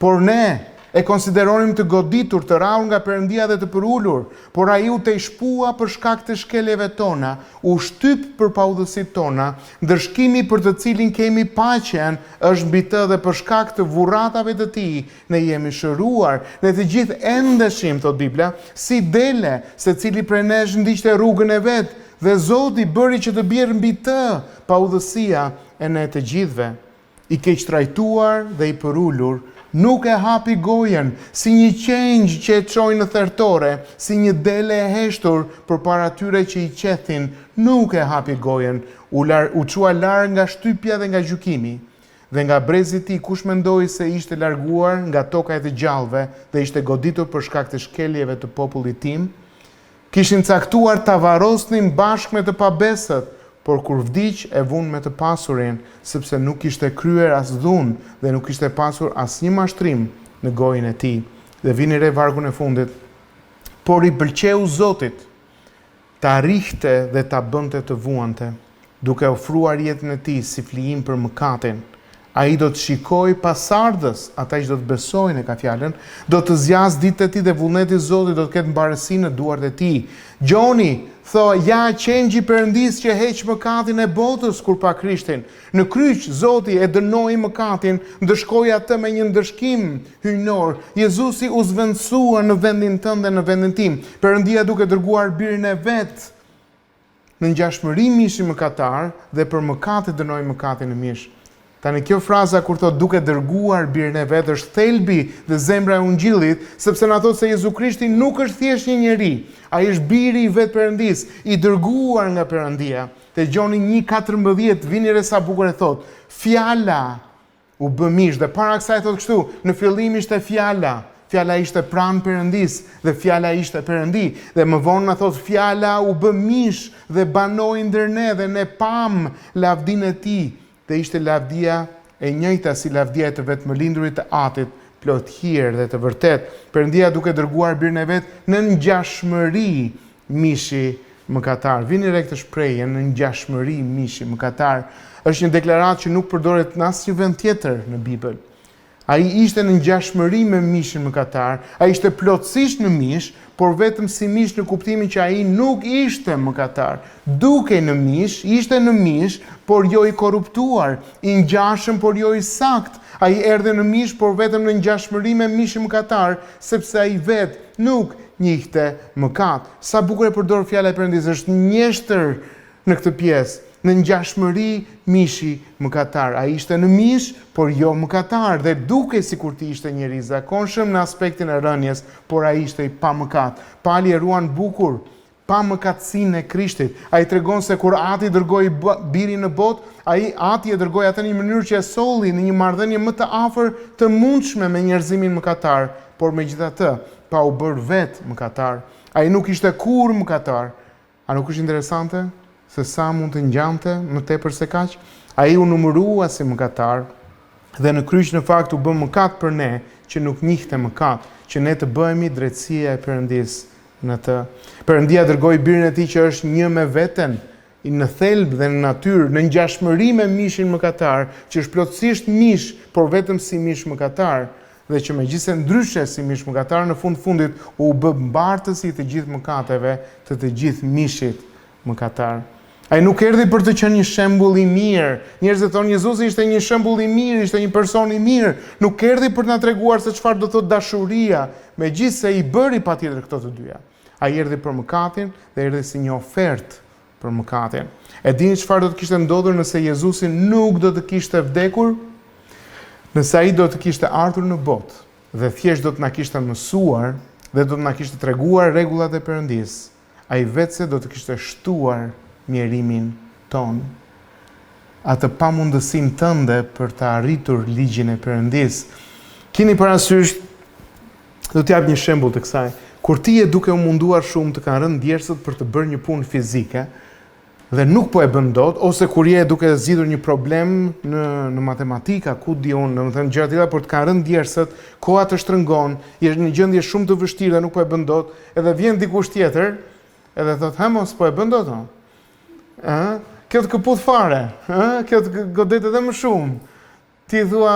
Por ne e konsideronim të goditur, të rrahur nga Perëndia dhe të përulur, por ai u tejshpua për shkak të shkeljeve tona, u shtyp për paudhësitë tona, ndërshkimi për të cilin kemi paqen është mbi të dhe për shkak të burratave të tij ne jemi shëruar. Ne të gjithë endeshim, thot Bibla, si dele, secili prej nesh ndiqte rrugën e vet, dhe Zoti bëri që të bjerë mbi të paudhësia e ne të gjithëve. I keq trajtuar dhe i përulur, nuk e hapi gojen, si një qengjë që e çojnë në thertore, si një dele e heshtur përpara tyre që i qethin, nuk e hapi gojen, u çua larg nga shtypja dhe nga gjykimi. Dhe nga brezi i tij kush mendoi se ishte larguar nga toka e të gjallëve dhe ishte goditur për shkak të shkeljeve të popullit tim? Kishin caktuar ta varrosnin bashkë me të pabesët, por kur vdiq e vunë me të pasurin, sepse nuk ishte kryer as dhunë dhe nuk ishte pasur asnjë mashtrim në gojën e tij. Dhe vini re vargun e fundit. Por i pëlqeu Zotit ta rrihte dhe ta bënte të vuante, duke ofruar jetën e tij si flijim për mëkatin. Ai do të shikoj pasardhës, ata që do të besojnë ka fjalën, do të zjas ditët e tij dhe vullneti i Zotit do të ketë mbarësi në duart e tij. Gjoni thoi, ja qengji Perëndis që heq mëkatin e botës kur pa Krishtin. Në kryq Zoti e dënoi mëkatin, ndëshkoi atë me një ndëshkim hyjnor. Jezusi u zvendësua në vendin tënd dhe në vendin tim. Perëndia duke dërguar birin e vet në ngjashmëri mishi mëkatar dhe për mëkatin dënoi mëkatin e mish. Tani kjo fraza kur thot duke dërguar birin e vet është thelbi dhe zemra e Ungjillit, sepse na thot se Jezu Krishti nuk është thjesht një njeri, ai është biri i vet Perëndis, i dërguar nga Perëndia. Te Gjoni 1:14 vini re sa bukur e thot, fjala u bë mish, dhe para kësaj thot kështu, në fillim ishte fjala. Fjala ishte pranë Perëndis dhe fjala ishte Perëndi. Dhe më vonë na thot fjala u bë mish dhe banoi ndër ne dhe ne pam lavdinë e tij. Dhe ishte lavdia e njëjta si lavdia e të vetëmëlindurit të Atit, plot hir dhe të vërtet. Perëndia duke dërguar birin e vet në ngjashmëri mishi mëkatar. Vini re këtë shprehje, në ngjashmëri mishi mëkatar. Është një deklaratë që nuk përdoret në asnjë vend tjetër në Bibël. Ai ishte në ngjashmëri me mishin mëkatar, ai ishte plotësisht në mish, por vetëm si mish në kuptimin që ai nuk ishte mëkatar. Duke në mish, ishte në mish, por jo i korruptuar, i ngjashëm por jo i sakt. Ai erdhi në mish, por vetëm në ngjashmëri me mishin mëkatar, sepse ai vetë nuk njihte mëkat. Sa bukur e përdor fjala e Perëndisë, është njështër në këtë pjesë. Në ngjashmëri mishi mëkatar. Ai ishte në mish, por jo mëkatar, dhe duke sikur ti ishte njeri i zakonshëm në aspektin e rënies, por ai ishte i pa mëkat. Pali e ruan bukur pa mëkatësinë e Krishtit. Ai tregon se kur Ati dërgoi birin në botë, Ati e dërgoi atë në një mënyrë që e solli në një marrëdhënie më të afër të mundshme me njerëzimin mëkatar, por megjithatë pa u bërë vetë mëkatar. Ai nuk ishte kurrë mëkatar. A nuk është interesante? Se sa mund të ngjante më tepër se kaq, ai u numërua si mëkatar dhe në kryq në fakt u bë mëkat për ne që nuk njihte mëkat, që ne të bëhemi drejtësia e Perëndisë në të. Perëndia dërgoi birin e tij që është një me veten, në thelb dhe në natyrë, në ngjashmëri me mishin mëkatar, që është plotësisht mish, por vetëm si mish mëkatar, dhe që megjithëse ndryshe si mish mëkatar, në fundit u bë mbartësi të gjithë mëkateve të të gjithë mishit mëkatar. Ai nuk erdhi për të qenë një shembull i mirë. Njerëzit thonë Jezusi ishte një shembull i mirë, ishte një person i mirë. Nuk erdhi për të na treguar se çfarë do thotë dashuria, megjithëse i bëri patjetër këto të dyja. Ai erdhi për mëkatin dhe erdhi si një ofertë për mëkatin. E dini çfarë do të kishte ndodhur nëse Jezusi nuk do të kishte vdekur? Nëse ai do të kishte ardhur në botë dhe thjesht do të na kishte mësuar dhe do të na kishte treguar rregullat e Perëndisë, ai vetëse do të kishte shtuar mjerimin ton, atë pamundësinë tënde për të arritur ligjin e Perëndisë. Keni parasysh, do t'jap një shembull të kësaj. Kur ti je duke u munduar shumë të kanë rënë djersët për të bërë një punë fizike dhe nuk po e bën dot, ose kur je duke zgjidhur një problem në matematika, ku di unë, domethënë gjëra të tilla, por të kanë rënë djersët, koha të shtrëngon, je në një gjendje shumë të vështirë dhe nuk po e bën dot, edhe vjen dikush tjetër, edhe thot, "Ha mos po e bën dot." Kjo të këput fare, kjo të godet edhe më shumë. Ti thua,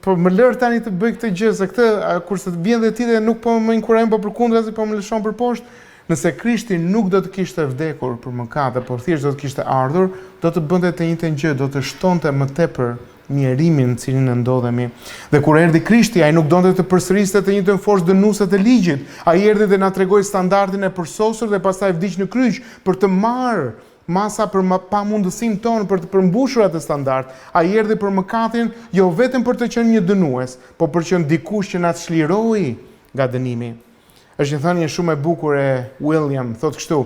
po më lër tani të bëj këtë gjë, se këtë, kurse të vjen dhe ti dhe nuk po më inkurajon, po përkundrazi po më lëshon për poshtë. Nëse Krishti nuk do të kishte vdekur për mëkate, por thjesht do të kishte ardhur, do të bënte të njëjtën gjë, do të shtonte më tepër mjerimin në cilin e ndodhemi. Dhe kur erdhi Krishti, ai nuk donte të përsëriste të njëjtën forcë dënuese të ligjit. Ai erdhi dhe na tregoi standardin e përsosur dhe pastaj vdiq në kryq për të marrë masa për pamundësinë tonë për të përmbushur atë standard. Ai erdhi për mëkatin, jo vetëm për të qenë një dënues, por për të qenë dikush që na çliroi nga dënimi. Është një thënie shumë e bukur e William, thotë kështu: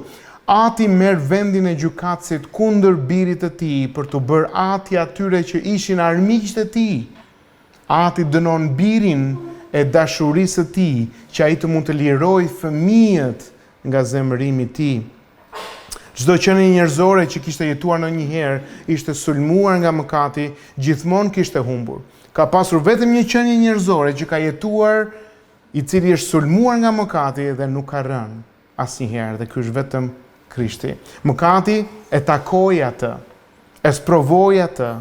Ati merr vendin e gjykatësit kundër birit të tij për të bërë ati atyre që ishin armiqtë e tij. Ati dënon birin e dashurisë së tij, që ai të mund të lirojë fëmijët nga zemërimi i tij. Çdo qenie njerëzore që kishte jetuar ndonjëherë ishte sulmuar nga mëkati, gjithmonë kishte humbur. Ka pasur vetëm një qenie njerëzore që ka jetuar, i cili është sulmuar nga mëkati dhe nuk ka rënë asnjëherë, dhe ky është vetëm Krishti. Mëkati e takoi atë, e sprovoi atë,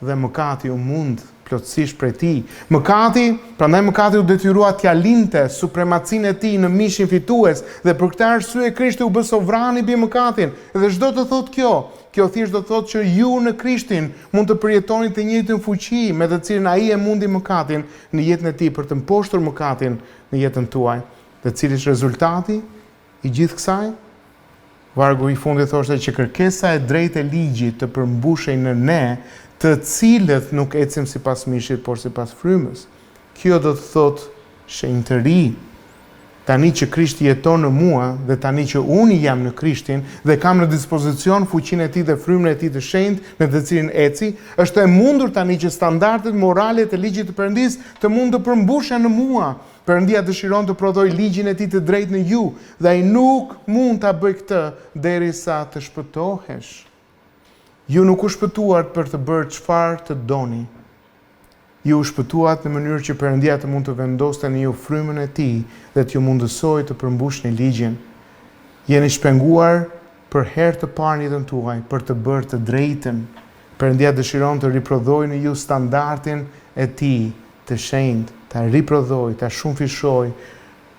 dhe mëkati u mund plotësisht prej tij. Prandaj mëkati u detyrua t'ia linte supremacinë e tij në mishin fitues, dhe për këtë arsye Krishti u bë sovrani mbi mëkatin. Dhe çdo të thotë kjo thjesht do të thotë që ju në Krishtin mund të përjetoni të njëjtën fuqi me të cilën ai e mundi mëkatin në jetën e tij për të mposhtur mëkatin në jetën tuaj. Dhe cili është rezultati i gjithë kësaj? Vargu i fundit thoshte që kërkesa e drejtë e ligjit të përmbushej në ne, të cilët nuk ecim sipas mishit, por sipas frymës. Kjo do të thotë shenjtëri. Tani që Krishti jeton në mua dhe tani që unë jam në Krishtin dhe kam në dispozicion fuqinë e tij dhe frymën e tij të shenjtë në të cilin eci, është e mundur tani që standardet morale të ligjit të Perëndisë të mund të përmbushen në mua. Perëndia dëshiron të prodhoj ligjin e tij të drejtë në ju, dhe ai nuk mund ta bëj këtë derisa të shpëtohesh. Ju nuk u shpëtuat për të bërë çfarë të doni. Ju u shpëtuat në mënyrë që Perëndia të mund të vendoste në ju frymën e tij dhe t'ju mundësoj të përmbushni ligjin. Jeni shpenguar për herë të parë në jetën tuaj për të bërë të drejtën. Perëndia dëshiron të riprodhojë në ju standardin e tij të shenjtë, ta riprodhoj, ta shumëfishoj.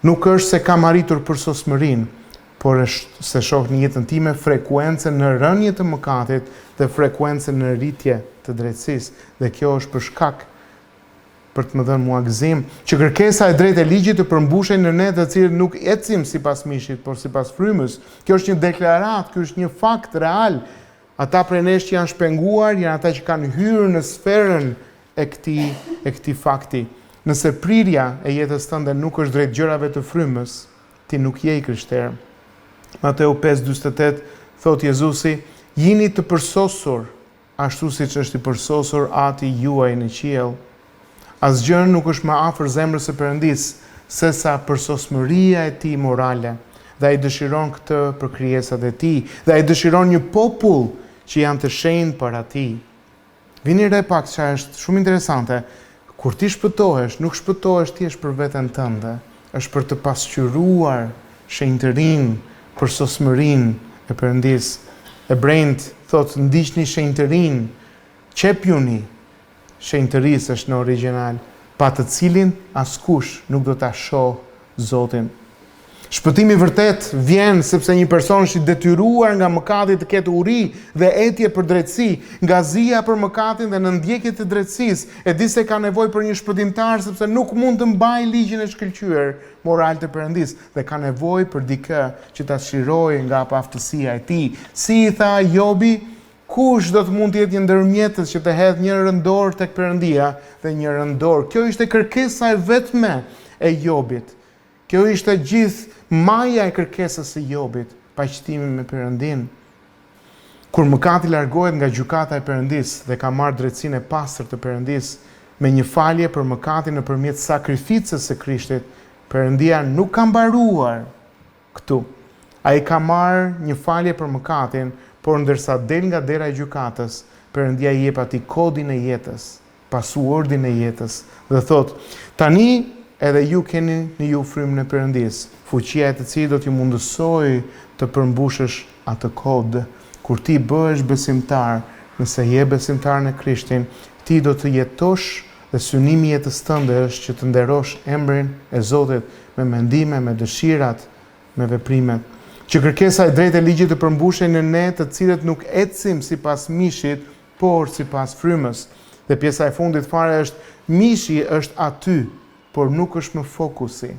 Nuk është se kam arritur për sosmërinë, por është se shoh në jetën time frekuencën në rënje të mëkatit dhe frekuencën në rritje të drejtësisë. Dhe kjo është për shkak, për të më dhënë mua gëzim, që kërkesa e drejtë e ligjit të përmbushej në ne të cilët nuk ecim sipas mishit, por sipas frymës. Kjo është një deklaratë, ky është një fakt real. Ata prej nesh që janë shpenguar, janë ata që kanë hyrë në sferën e këtij fakti. Nëse prirja e jetës tënde nuk është drejt gjërave të frymës, ti nuk je i krishterë. Mateu 5:48 thot Jezusi, jini të përsosur, ashtu siç është i përsosur Ati juaj në qiell. Asgjë nuk është më afër zemrës së Perëndis se sa përsosmëria e tij morale. Dhe ai dëshiron këtë për krijesat e tij, dhe ai dëshiron një popull që janë të shenjtë para tij. Vini re pak çfarë është shumë interesante. Kur ti shpëtohesh, nuk shpëtohesh thjesht për veten tënde, është për të pasqyruar shenjtërinë, përsosmërinë e Perëndis. Hebrejt thotë ndiqni shenjtërinë, qepjuni shenjtërisë është në origjinal, pa të cilin askush nuk do ta shoh Zotin. Shpëtimi vërtet vjen sepse një person është i detyruar nga mëkati të ketë uri dhe etje për drejtësi, nga zija për mëkatin dhe në ndjekje të drejtësisë. E di se ka nevojë për një shpëtimtar sepse nuk mund të mbajë ligjin e shkëlqyer moral të Perëndis dhe ka nevojë për dikë që ta shirojë nga paftësia e tij. Si i tha Jobi, kush do të mund të jetë një ndërmjetës që të hedh një rëndor tek Perëndia dhe një rëndor. Kjo ishte kërkesa e vetme e Jobit. Kjo ishte gjithë maja e kërkesës së Jobit, paqëtimi me Perëndin. Kur mëkati largohet nga gjykata e Perëndis dhe ka marrë drejtsinë e pastër të Perëndis me një falje për mëkatin nëpërmjet sakrificës së Krishtit, Perëndia nuk ka mbaruar këtu. Ai ka marrë një falje për mëkatin, por ndërsa del nga dera e gjykatës, Perëndia i jep atij kodin e jetës, pasuordin e jetës dhe thot: "Tani edhe ju keni në ju frymën e Perëndis, fuqia e të cilit do t'ju mundësoj të përmbushësh atë kod. Kur ti bëhesh besimtar, nëse je besimtar në Krishtin, ti do të jetosh dhe synimi i jetës tënde është që të nderosh emrin e Zotit me mendime, me dëshirat, me veprimet. Që kërkesa e drejtë e ligjit të përmbushej në ne të cilët nuk ecim sipas mishit, por sipas frymës." Dhe pjesa e fundit fare është: mishi është aty, por nuk është më fokusi.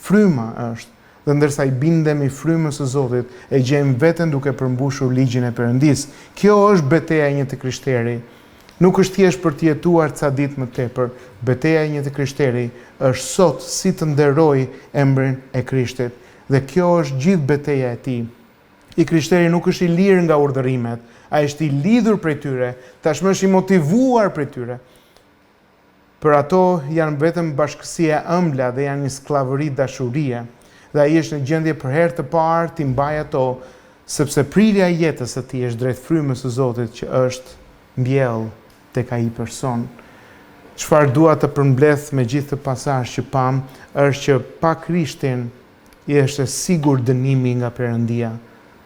Fryma është, dhe ndërsa i bindemi frymës së Zotit, e gjejmë veten duke përmbushur ligjin e Perëndis. Kjo është betejë e një të krishteri. Nuk është thjesht për të jetuar ca ditë më tepër. Betejë e një të krishteri është sot si të nderoj emrin e Krishtit. Dhe kjo është gjithë betejë e tij. I krishteri nuk është i lirë nga urdhërimet, ai është i lidhur prej tyre, tashmë është i motivuar prej tyre. Për ato janë vetëm bashkësia ëmbla dhe janë një skllavëri dashurie. Dhe ai është në gjendje për herë të parë t'i mbajë ato, sepse prirja e jetës së tij është drejt frymës së Zotit që është mbjell tek ai person. Çfarë dua të përmbledh me gjithë të pasazh që pam, është që pa Krishtin i është sigur dënimi nga Perëndia.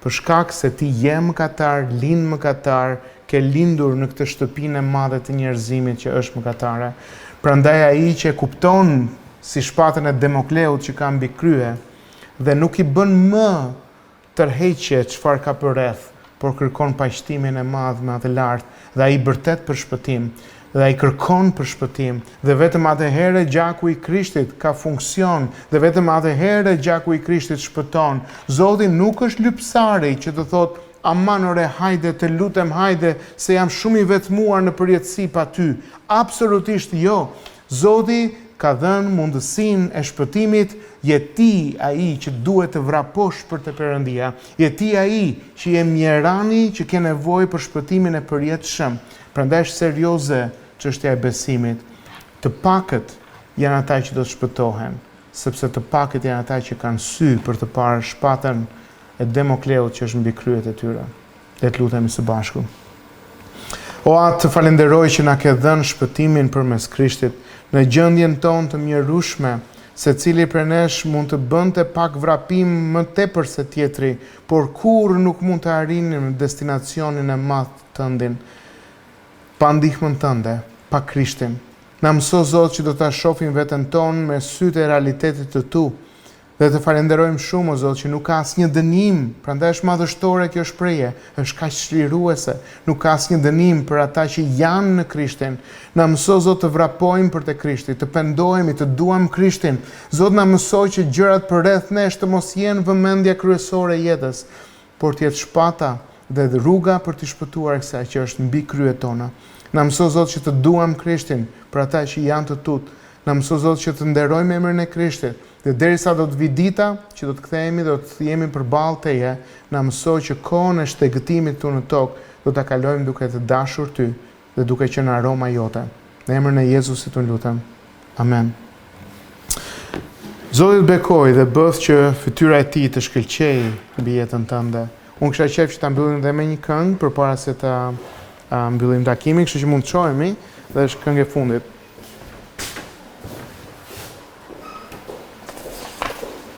Për shkak se ti je mëkatar, lind mëkatar, ke lindur në këtë shtëpinë e madhe të njerëzimit që është mëkatare. Prandaj ai që kupton si shpatën e Demokleut që ka mbi krye dhe nuk i bën më tërheqje çfarë ka përreth, por kërkon paqëtimin e madh me atë lart dhe ai bërtet për shpëtim. Dhe ai kërkon për shpëtim, dhe vetëm atëherë gjaku i Krishtit ka funksion, dhe vetëm atëherë gjaku i Krishtit shpëton. Zoti nuk është lypsari që të thotë: "Aman ore, hajde, të lutem, hajde, se jam shumë i vetmuar në përjetësi pa ty." Absolutisht jo. Zoti ka dhënë mundësinë e shpëtimit, je ti ai që duhet të vraposh për të Perëndia. Je ti ai që je mjerani që ke nevojë për shpëtimin e përjetshëm. Prandaj është serioze çështja e besimit. Të pakët janë ata që do të shpëtohen, sepse të pakët janë ata që kanë sy për të parë shpatën e Demokleut që është mbi kryet e tyre. Le të lutemi së bashku. O Atë, të falenderoj që na ke dhënë shpëtimin përmes Krishtit. Në gjendjen tonë të mjerueshme, secili prej nesh mund të bënte pak vrapim më tepër se tjetri, por kurrë nuk mund të arrijmë destinacionin e madh tëndin pa ndihmën tënde, pa Krishtin. Na mëso Zot që do ta shohim veten tonë me sytë e realitetit të Tu. Dhe të falenderojmë shumë, o Zot, që nuk ka asnjë dënim, prandaj është madhështore kjo shprehje, është kaq çliruese, nuk ka asnjë dënim për ata që janë në Krishtin. Na mëso Zot të vrapojmë për te Krishti, të pendohemi, të duam Krishtin. Zot na mësoj që gjërat përreth nesh të mos jenë vëmendja kryesore e jetës, por të jetë shpata dhe rruga për të shpëtuar kësaj që është mbi kryet tona. Na mëso Zot që të duam Krishtin për ata që janë të tut. Na mëso Zot që të nderojmë emrin e Krishtit. Dhe derisa do të vi dita që do të kthehemi, do të jemi përballë Teje, na mësoj që kohën e shtegëtimit tu në tokë do ta kalojmë duke të dashur Ty dhe duke qenë aroma jote. Në emrin e Jezusit unë lutem. Amen. Zoti të bekoj dhe bëth që fytyra e Tij të shkëlqejë mbi jetën tënde. Unë kisha qejf që ta mbyllim dhe me një këngë përpara se ta mbyllim takimin, kështu që mund të shohemi dhe është këngë e fundit.